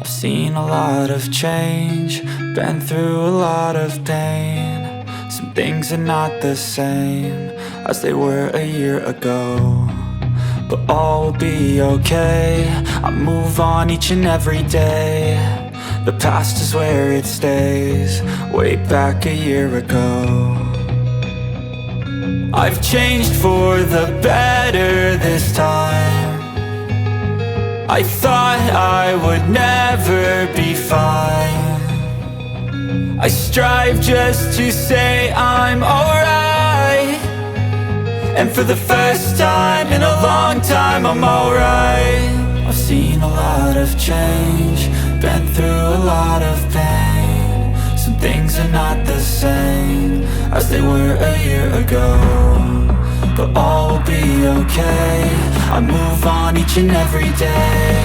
I've seen a lot of change, been through a lot of pain. Some things are not the same as they were a year ago, but all will be okay. I move on each and every day. The past is where it stays, way back a year ago. I've changed for the better this time. I thought I would never be fine. I strive just to say I'm alright, and for the first time in a long time I'm alright. I've seen a lot of change, been through a lot of pain. Some things are not the same as they were a year ago, but all will be okay. I move on each and every day.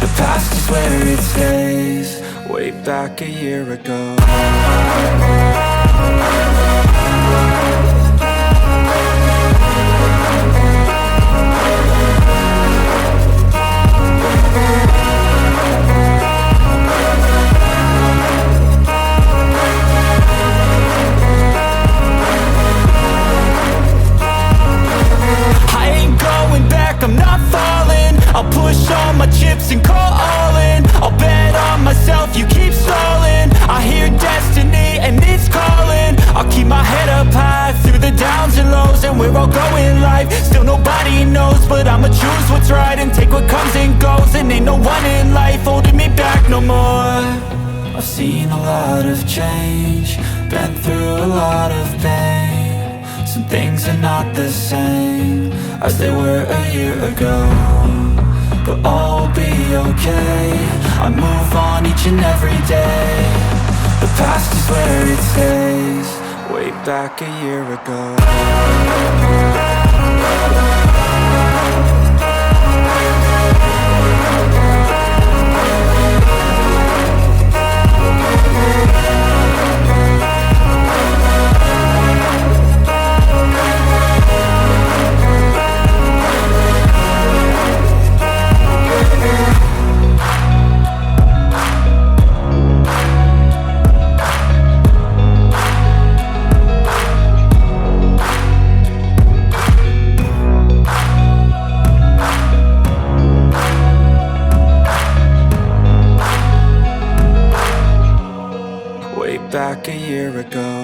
The past is where it stays, way back a year ago. I'm not falling, I'll push all my chips and call all in. I'll bet on myself, you keep stalling. I hear destiny and it's calling. I'll keep my head up high through the downs and lows, and where I'll go in life, still nobody knows. But I'ma choose what's right and take what comes and goes, and ain't no one in life holding me back no more. I've seen a lot of change, been through a lot of pain. Some things are not the same as they were a year ago, but all will be okay. I move on each and every day. The past is where it stays, way back a year ago. Back a year ago.